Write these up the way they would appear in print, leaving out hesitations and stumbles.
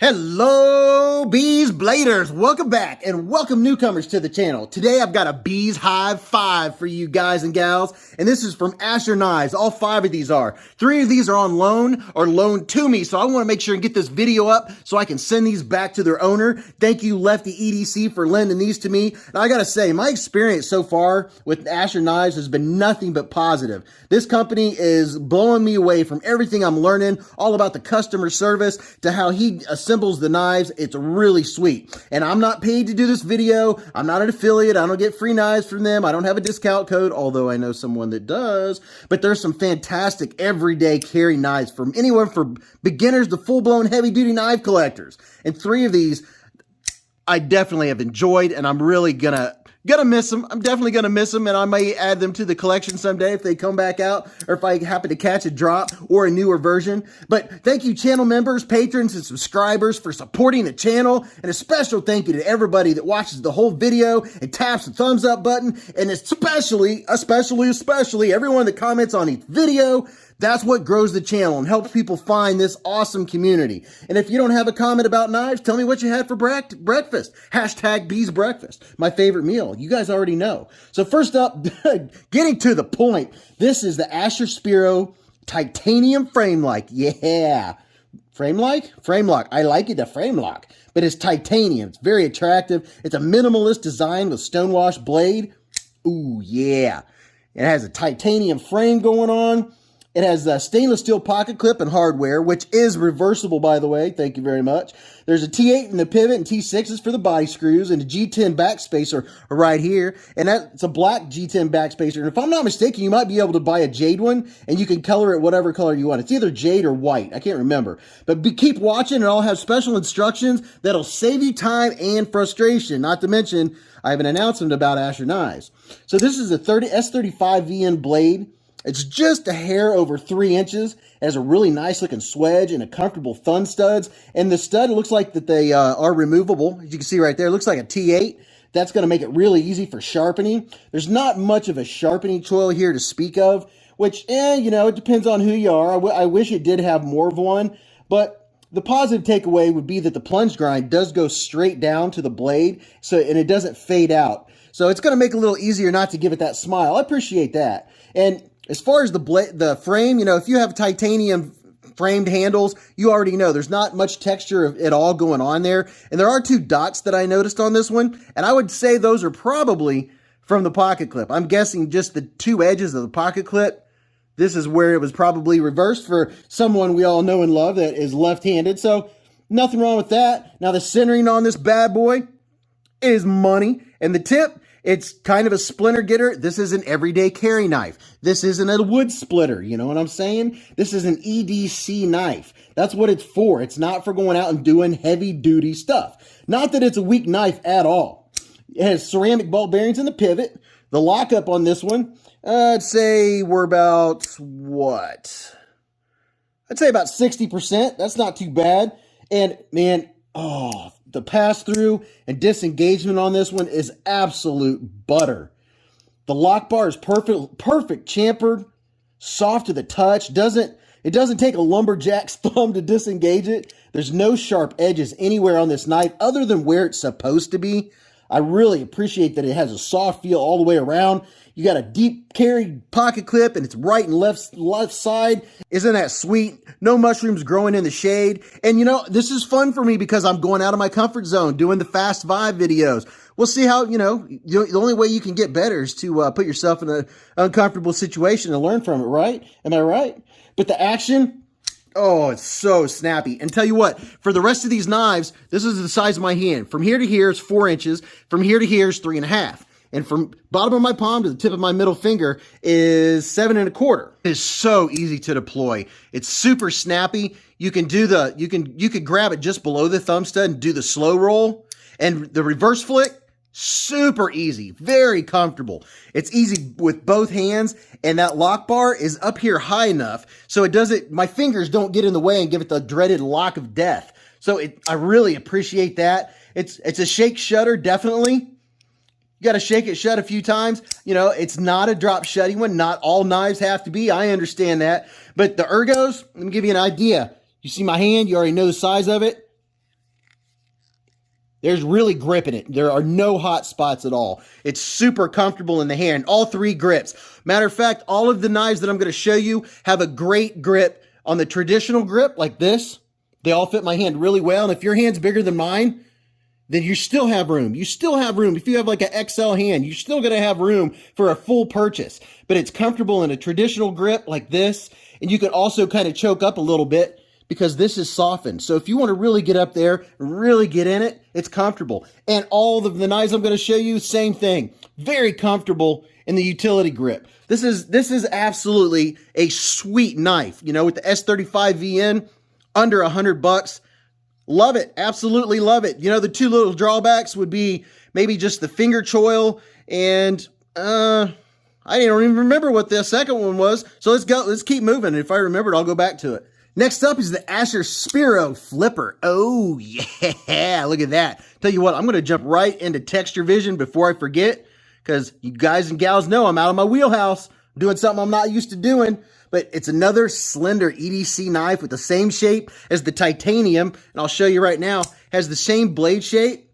Hello, Beez Bladers. Welcome back and welcome newcomers to the channel. Today I've got a Beez Hive 5 for you guys and gals, and this is from Astro Knives. All 5 of these are. 3 of these are on loan or loaned to me, so I want to make sure and get this video up so I can send these back to their owner. Thank you, Lefty EDC, for lending these to me. And I gotta say, my experience so far with Astro Knives has been nothing but positive. This company is blowing me away from everything I'm learning, all about the customer service to how he assembles the knives. It's really sweet. And I'm not paid to do this video. I'm not an affiliate. I don't get free knives from them. I don't have a discount code, although I know someone that does. But there's some fantastic everyday carry knives from anyone from beginners to full-blown heavy-duty knife collectors. And 3 of these I definitely have enjoyed, and I'm really gonna miss them. I'm definitely gonna miss them, and I may add them to the collection someday if they come back out, or if I happen to catch a drop or a newer version. But thank you, channel members, patrons, and subscribers for supporting the channel, and a special thank you to everybody that watches the whole video and taps the thumbs up button, and especially everyone that comments on each video. That's what grows the channel and helps people find this awesome community. And if you don't have a comment about knives, tell me what you had for breakfast. Hashtag Beez Breakfast, my favorite meal. You guys already know. So first up, getting to the point, this is the Astro Spiro Titanium FRAMELOCK. Yeah. FRAMELOCK. I like it, the FRAMELOCK. But it's titanium. It's very attractive. It's a minimalist design with stonewash blade. Ooh, yeah. It has a titanium frame going on. It has a stainless steel pocket clip and hardware, which is reversible, by the way. Thank you very much. There's a T8 in the pivot and T6 is for the body screws, and a G10 backspacer right here. And that's a black G10 backspacer. And if I'm not mistaken, you might be able to buy a jade one, and you can color it whatever color you want. It's either jade or white. I can't remember. But keep watching, and I'll have special instructions that'll save you time and frustration. Not to mention, I have an announcement about Astro Knives. So this is a S35 VN blade. It's just a hair over 3 inches. It has a really nice looking swedge and a comfortable thumb studs. And the stud looks like that they are removable. As you can see right there, it looks like a T8. That's going to make it really easy for sharpening. There's not much of a sharpening choil here to speak of, which, you know, it depends on who you are. I wish it did have more of one, but the positive takeaway would be that the plunge grind does go straight down to the blade, and it doesn't fade out. So it's going to make it a little easier not to give it that smile. I appreciate that. And as far as the frame, you know, if you have titanium framed handles, you already know there's not much texture at all going on there. And there are 2 dots that I noticed on this one, and I would say those are probably from the pocket clip. I'm guessing just the 2 edges of the pocket clip. This is where it was probably reversed for someone we all know and love that is left-handed. So nothing wrong with that. Now the centering on this bad boy is money, and the tip, it's kind of a splinter getter. This is an everyday carry knife. This isn't a wood splitter. You know what I'm saying? This is an EDC knife. That's what it's for. It's not for going out and doing heavy duty stuff. Not that it's a weak knife at all. It has ceramic ball bearings in the pivot. The lockup on this one, I'd say we're about, what? I'd say about 60%. That's not too bad. And man, oh, the pass-through and disengagement on this one is absolute butter. The lock bar is perfect chamfered, soft to the touch. It doesn't take a lumberjack's thumb to disengage it. There's no sharp edges anywhere on this knife other than where it's supposed to be. I really appreciate that it has a soft feel all the way around. You got a deep carry pocket clip, and it's right and left side. Isn't that sweet? No mushrooms growing in the shade. And you know, this is fun for me because I'm going out of my comfort zone doing the fast vibe videos. We'll see how, you know, the only way you can get better is to put yourself in an uncomfortable situation and learn from it, right? Am I right? But the action, oh, it's so snappy. And tell you what, for the rest of these knives, this is the size of my hand. From here to here is 4 inches. From here to here is 3.5. And from bottom of my palm to the tip of my middle finger is 7.25. It is so easy to deploy. It's super snappy. You can do you could grab it just below the thumb stud and do the slow roll. And the reverse flick, super easy, very comfortable. It's easy with both hands, and that lock bar is up here high enough so my fingers don't get in the way and give it the dreaded lock of death. So I really appreciate that. It's a shake shutter, definitely. You got to shake it shut a few times. You know, it's not a drop shutty one. Not all knives have to be. I understand that. But the ergos, let me give you an idea. You see my hand? You already know the size of it. There's really grip in it. There are no hot spots at all. It's super comfortable in the hand. All 3 grips. Matter of fact, all of the knives that I'm going to show you have a great grip on the traditional grip like this. They all fit my hand really well. And if your hand's bigger than mine, then you still have room. You still have room. If you have like an XL hand, you're still going to have room for a full purchase. But it's comfortable in a traditional grip like this. And you can also kind of choke up a little bit, because this is softened. So if you want to really get up there and really get in it, it's comfortable. And all of the knives I'm going to show you, same thing. Very comfortable in the utility grip. This is absolutely a sweet knife. You know, with the S35 VN, under $100. Love it. Absolutely love it. You know, the 2 little drawbacks would be maybe just the finger choil, and I don't even remember what the second one was. So let's go. Let's keep moving. If I remember it, I'll go back to it. Next up is the Astro Spiro Flipper. Oh, yeah. Look at that. Tell you what, I'm going to jump right into texture vision before I forget, because you guys and gals know I'm out of my wheelhouse. I'm doing something I'm not used to doing. But it's another slender EDC knife with the same shape as the titanium. And I'll show you right now. Has the same blade shape.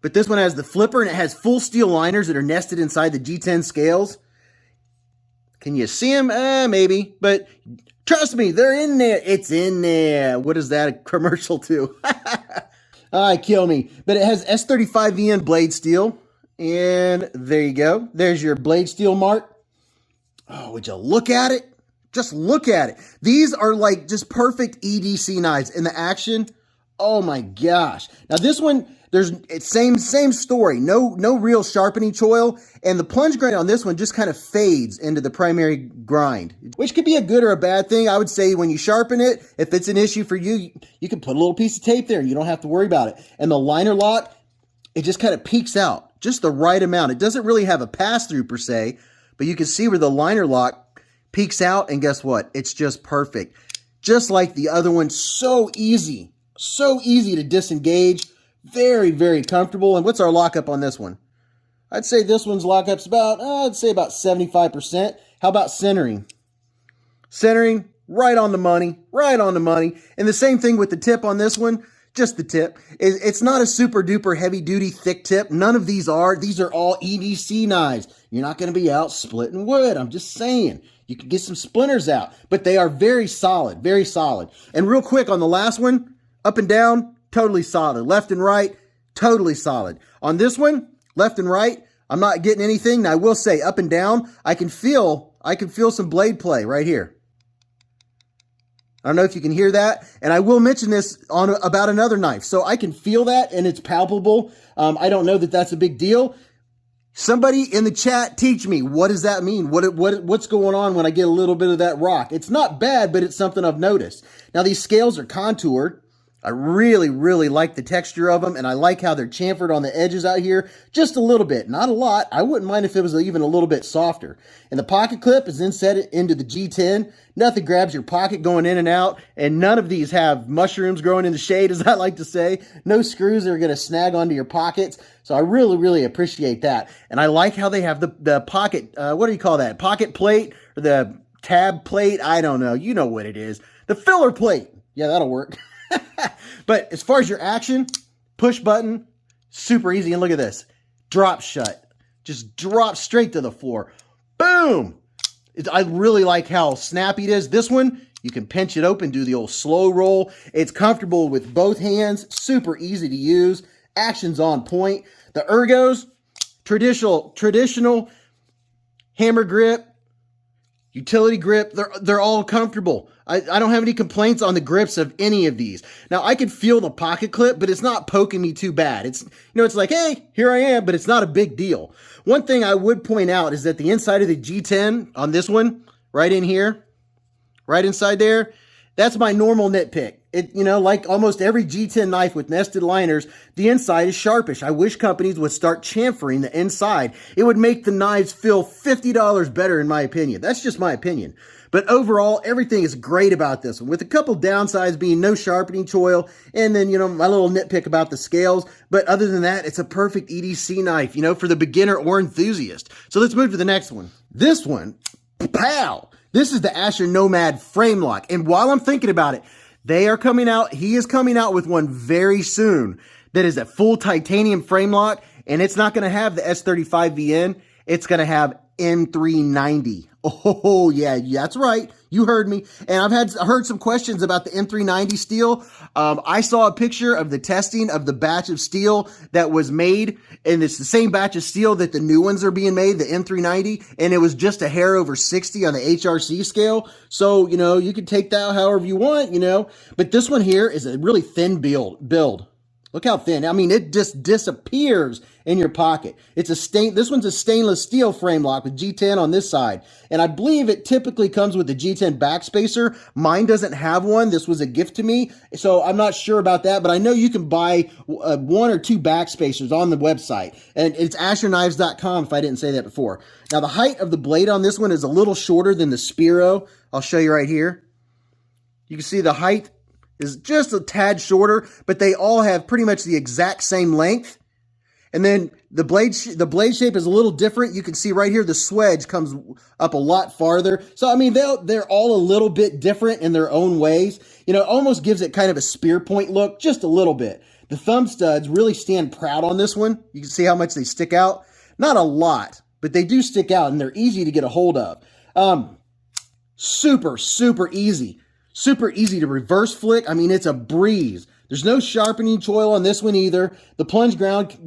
But this one has the flipper, and it has full steel liners that are nested inside the G10 scales. Can you see them? Maybe. But trust me, they're in there. It's in there. What is that a commercial to? Kill me. But it has S35VN blade steel. And there you go. There's your blade steel mark. Oh, would you look at it? Just look at it. These are like just perfect EDC knives in the action. Oh my gosh. Now this one, it's same story. No real sharpening choil, and the plunge grind on this one just kind of fades into the primary grind, which could be a good or a bad thing. I would say when you sharpen it, if it's an issue for you, you can put a little piece of tape there and you don't have to worry about it. And the liner lock, it just kind of peeks out just the right amount. It doesn't really have a pass through per se, but you can see where the liner lock peeks out, and guess what? It's just perfect. Just like the other one, so easy to disengage. Very, very comfortable. And what's our lockup on this one? I'd say this one's lockup's about, I'd say about 75%. How about centering? Centering, right on the money, right on the money. And the same thing with the tip on this one, just the tip. It's not a super duper heavy duty thick tip. None of these are. These are all EDC knives. You're not going to be out splitting wood. I'm just saying. You can get some splinters out, but they are very solid, very solid. And real quick on the last one, up and down, totally solid. Left and right, totally solid. On this one, left and right, I'm not getting anything. Now I will say up and down, I can feel some blade play right here. I don't know if you can hear that. And I will mention this about another knife. So I can feel that, and it's palpable. I don't know that that's a big deal. Somebody in the chat teach me, what does that mean? What's going on when I get a little bit of that rock? It's not bad, but it's something I've noticed. Now these scales are contoured. I really, really like the texture of them, and I like how they're chamfered on the edges out here. Just a little bit, not a lot. I wouldn't mind if it was even a little bit softer. And the pocket clip is then set into the G10. Nothing grabs your pocket going in and out, and none of these have mushrooms growing in the shade, as I like to say. No screws that are going to snag onto your pockets. So I really, really appreciate that. And I like how they have the pocket, what do you call that? Pocket plate or the tab plate? I don't know. You know what it is. The filler plate. Yeah, that'll work. But as far as your action, push button, super easy. And look at this. Drop shut. Just drop straight to the floor. Boom. I really like how snappy it is. This one, you can pinch it open, do the old slow roll. It's comfortable with both hands. Super easy to use. Action's on point. The ergos, traditional hammer grip, utility grip, they're all comfortable. I don't have any complaints on the grips of any of these. Now, I can feel the pocket clip, but it's not poking me too bad. It's, it's like, hey, here I am, but it's not a big deal. One thing I would point out is that the inside of the G10 on this one, right in here, right inside there, that's my normal nitpick. It, like almost every G10 knife with nested liners, the inside is sharpish. I wish companies would start chamfering the inside. It would make the knives feel $50 better, in my opinion. That's just my opinion. But overall, everything is great about this one, with a couple downsides being no sharpening choil, and then, my little nitpick about the scales. But other than that, it's a perfect EDC knife, for the beginner or enthusiast. So let's move to the next one. This one, pow! This is the Astro Nomad FRAMELOCK. And while I'm thinking about it, he is coming out with one very soon that is a full titanium frame lock, and it's not going to have the S35VN. It's going to have M390. Oh, yeah, that's right. You heard me. And I've heard some questions about the M390 steel. I saw a picture of the testing of the batch of steel that was made, and it's the same batch of steel that the new ones are being made, the M390, and it was just a hair over 60 on the HRC scale. So, you know, you can take that however you want, you know. But this one here is a really thin build. Look how thin. I mean, it just disappears in your pocket. This one's a stainless steel frame lock with G10 on this side. And I believe it typically comes with a G10 backspacer. Mine doesn't have one. This was a gift to me. So I'm not sure about that, but I know you can buy 1 or 2 backspacers on the website. And it's AstroKnives.com if I didn't say that before. Now, the height of the blade on this one is a little shorter than the Spiro. I'll show you right here. You can see the height is just a tad shorter, but they all have pretty much the exact same length. And then the blade shape is a little different. You can see right here the swedge comes up a lot farther. So, I mean, they're all a little bit different in their own ways. You know, it almost gives it kind of a spear point look, just a little bit. The thumb studs really stand proud on this one. You can see how much they stick out. Not a lot, but they do stick out, and they're easy to get a hold of. Super, super easy. Super easy to reverse flick. I mean, it's a breeze. There's no sharpening choil on this one either. The plunge brine?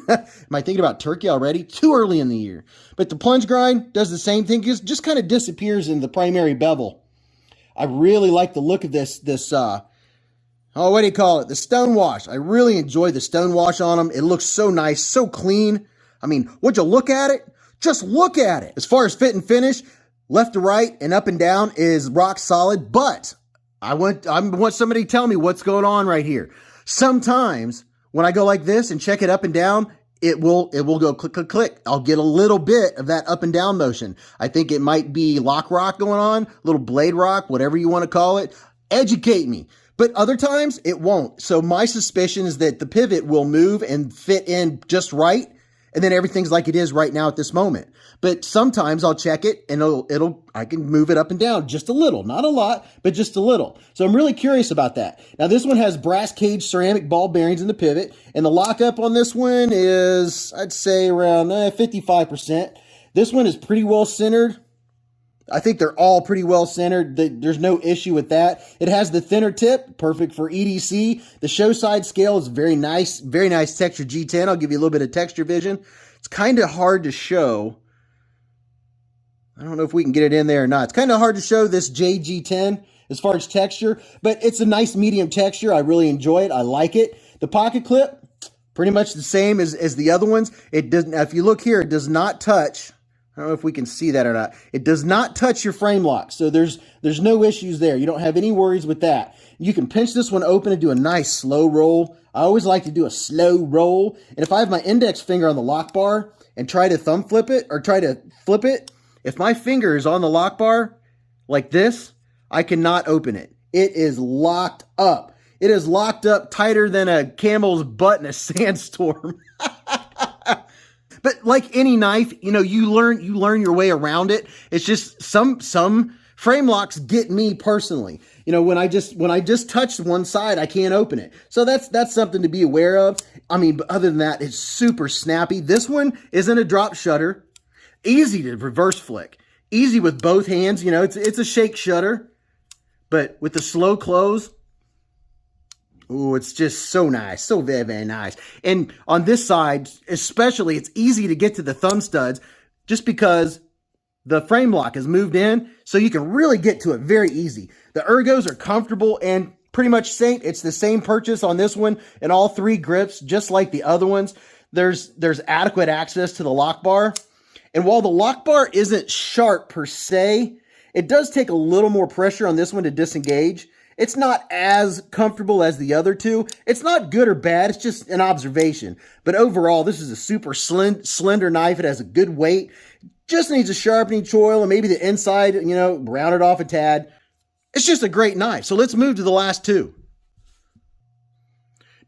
Am I thinking about turkey already? Too early in the year. But the plunge grind does the same thing. Just kind of disappears in the primary bevel. I really like the look of this, what do you call it? The stone wash. I really enjoy the stone wash on them. It looks so nice, so clean. I mean, would you look at it? Just look at it. As far as fit and finish, left to right and up and down is rock solid, but I want somebody to tell me what's going on right here. Sometimes when I go like this and check it up and down, it will go click, click, click. I'll get a little bit of that up and down motion. I think it might be lock rock going on, little blade rock, whatever you want to call it. Educate me. But other times it won't. So my suspicion is that the pivot will move and fit in just right, and then everything's like it is right now at this moment. But sometimes I'll check it and I can move it up and down just a little, not a lot, but just a little. So I'm really curious about that. Now this one has brass cage ceramic ball bearings in the pivot, and the lockup on this one is, I'd say, around 55%. This one is pretty well centered. I think they're all pretty well centered. There's no issue with that. It has the thinner tip, perfect for EDC. The show side scale is very nice texture G10. I'll give you a little bit of texture vision. It's kind of hard to show. I don't know if we can get it in there or not. It's kind of hard to show this JG10 as far as texture, but it's a nice medium texture. I really enjoy it. I like it. The pocket clip, pretty much the same as the other ones. It doesn't. If you look here, it does not touch. I don't know if we can see that or not. It does not touch your frame lock, so there's no issues there. You don't have any worries with that. You can pinch this one open and do a nice slow roll. I always like to do a slow roll, and if I have my index finger on the lock bar and try to thumb flip it or try to flip it, if my finger is on the lock bar like this, I cannot open it. It is locked up. It is locked up tighter than a camel's butt in a sandstorm. But like any knife, you know, you learn your way around it. It's just some frame locks get me personally. You know, when I just touch one side, I can't open it. So that's something to be aware of. I mean, but other than that, it's super snappy. This one isn't a drop shutter. Easy to reverse flick. Easy with both hands. You know, it's a shake shutter, but with the slow close, ooh, it's just so nice. So very, very nice. And on this side, especially, it's easy to get to the thumb studs just because the frame lock is moved in, so you can really get to it very easy. The ergos are comfortable and pretty much same. It's the same purchase on this one and all 3 grips, just like the other ones. There's adequate access to the lock bar. And while the lock bar isn't sharp per se, it does take a little more pressure on this one to disengage. It's not as comfortable as the other two. It's not good or bad. It's just an observation. But overall, this is a super slender knife. It has a good weight. Just needs a sharpening choil and maybe the inside, you know, round it off a tad. It's just a great knife. So let's move to the last two.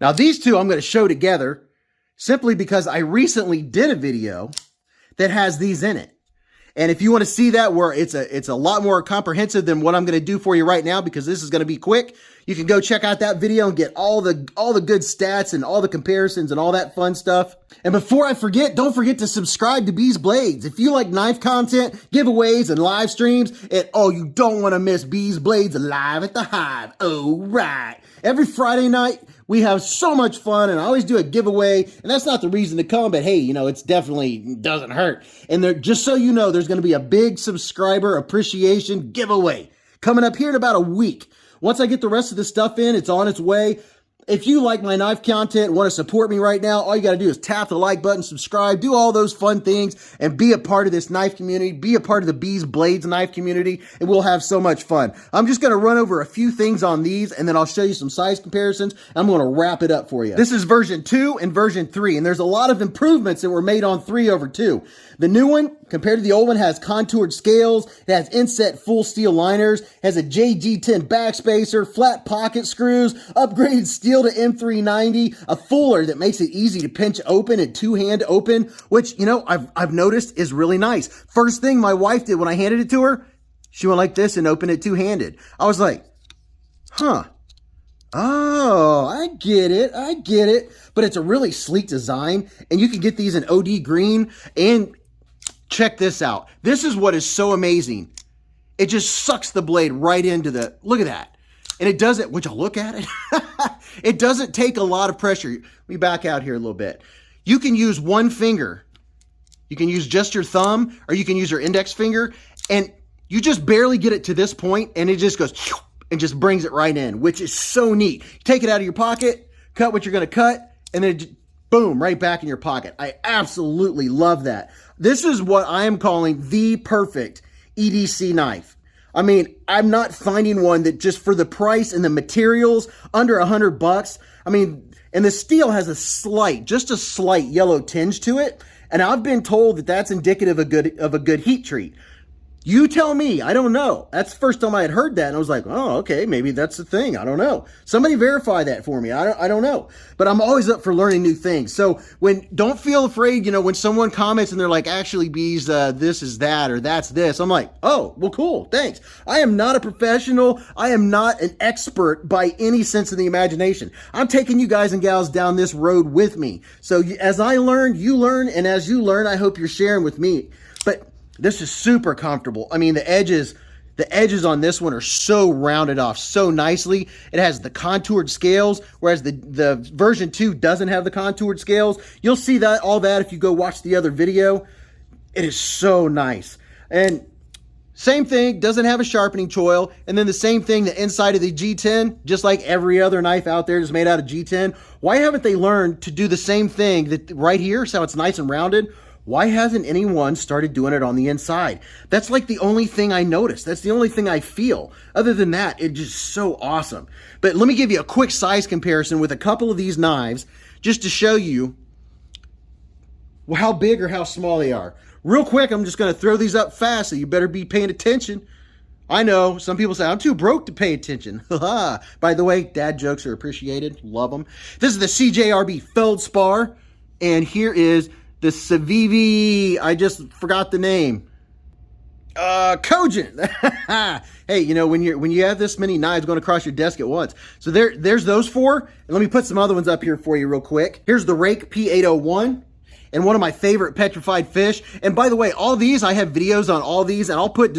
Now, these two I'm going to show together simply because I recently did a video that has these in it. And if you want to see that, where it's a lot more comprehensive than what I'm going to do for you right now, because this is going to be quick, You can go check out that video and get all the good stats and all the comparisons and all that fun stuff. And before I forget, don't forget to subscribe to Beez Blades. If you like knife content, giveaways, and live streams, and oh, you don't want to miss Beez Blades live at the Hive. Oh, right. Every Friday night, we have so much fun, and I always do a giveaway, and that's not the reason to come, but hey, you know, it's definitely doesn't hurt. And there, just so you know, there's going to be a big subscriber appreciation giveaway coming up here in about a week. Once I get the rest of the stuff in, it's on its way. If you like my knife content and want to support me right now, all you got to do is tap the like button, subscribe, do all those fun things, and be a part of this knife community, be a part of the Beez Blades knife community, and we'll have so much fun. I'm just going to run over a few things on these, and then I'll show you some size comparisons. I'm going to wrap it up for you. This is version 2 and version 3, and there's a lot of improvements that were made on 3 over 2. The new one, compared to the old one, has contoured scales, it has inset full steel liners, has a JG10 backspacer, flat pocket screws, upgraded steel to M390, a fuller that makes it easy to pinch open and two-hand open, which, you know, I've noticed is really nice. First thing my wife did when I handed it to her, she went like this and opened it two-handed. I was like, huh. Oh, I get it. But it's a really sleek design, and you can get these in OD green, and check this out. This is what is so amazing. It just sucks the blade right into the, look at that. And it doesn't, would you look at it? It doesn't take a lot of pressure. Let me back out here a little bit. You can use one finger. You can use just your thumb, or you can use your index finger, and you just barely get it to this point, and it just goes and just brings it right in, which is so neat. You take it out of your pocket, cut what you're going to cut, and then boom, right back in your pocket. I absolutely love that. This is what I am calling the perfect EDC knife. I mean, I'm not finding one that just for the price and the materials under $100. I mean, and the steel has a slight, just a slight yellow tinge to it. And I've been told that that's indicative of a good heat treat. You tell me, I don't know. That's the first time I had heard that, and I was like, oh, okay, maybe that's the thing. I don't know. Somebody verify that for me. I don't know. But I'm always up for learning new things. So don't feel afraid, you know, when someone comments and they're like, actually, Beez, this is that, or that's this. I'm like, oh, well, cool, thanks. I am not a professional. I am not an expert by any sense of the imagination. I'm taking you guys and gals down this road with me. So as I learn, you learn, and as you learn, I hope you're sharing with me. But this is super comfortable. I mean, the edges on this one are so rounded off so nicely. It has the contoured scales, whereas the version 2 doesn't have the contoured scales. You'll see all that if you go watch the other video. It is so nice. And same thing, doesn't have a sharpening choil. And then the same thing, the inside of the G10, just like every other knife out there is made out of G10. Why haven't they learned to do the same thing that right here, so it's nice and rounded? Why hasn't anyone started doing it on the inside? That's like the only thing I noticed. That's the only thing I feel. Other than that, it's just so awesome. But let me give you a quick size comparison with a couple of these knives just to show you how big or how small they are. Real quick, I'm just going to throw these up fast, so you better be paying attention. I know, some people say, I'm too broke to pay attention. By the way, dad jokes are appreciated. Love them. This is the CJRB Feldspar, and here is the Civivi, I just forgot the name. Cogent. Hey, you know, when you have this many knives going across your desk at once. So there's those 4. And let me put some other ones up here for you real quick. Here's the Rake P801. And one of my favorite petrified fish. And by the way, all these, I have videos on all these, and I'll put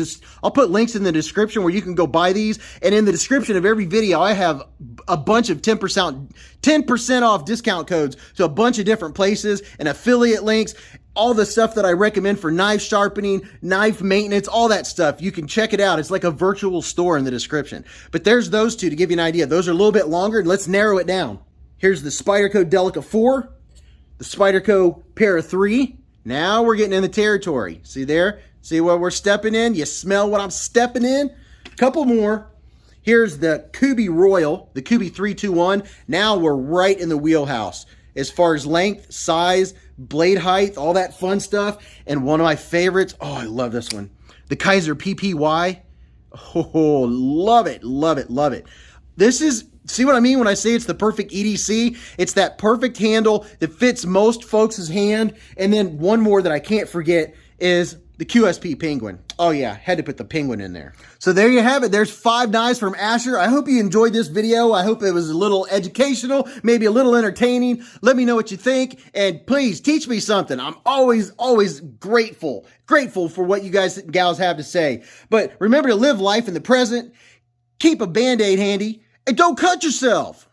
links in the description where you can go buy these. And in the description of every video, I have a bunch of 10% off discount codes to a bunch of different places and affiliate links. All the stuff that I recommend for knife sharpening, knife maintenance, all that stuff. You can check it out. It's like a virtual store in the description. But there's those 2 to give you an idea. Those are a little bit longer, and let's narrow it down. Here's the Spyderco Delica 4. The Spyderco Para 3. Now we're getting in the territory. See there? See what we're stepping in? You smell what I'm stepping in? Couple more. Here's the Kubi Royal, the Kubi 321. Now we're right in the wheelhouse as far as length, size, blade height, all that fun stuff. And one of my favorites, oh, I love this one. The Kaiser PPY. Oh, love it, love it, love it. This is, see what I mean when I say it's the perfect EDC? It's that perfect handle that fits most folks' hand. And then one more that I can't forget is the QSP Penguin. Oh yeah, had to put the Penguin in there. So there you have it. There's 5 knives from Astro. I hope you enjoyed this video. I hope it was a little educational, maybe a little entertaining. Let me know what you think, and please teach me something. I'm always grateful for what you guys and gals have to say. But remember to live life in the present, keep a Band-Aid handy, and don't cut yourself.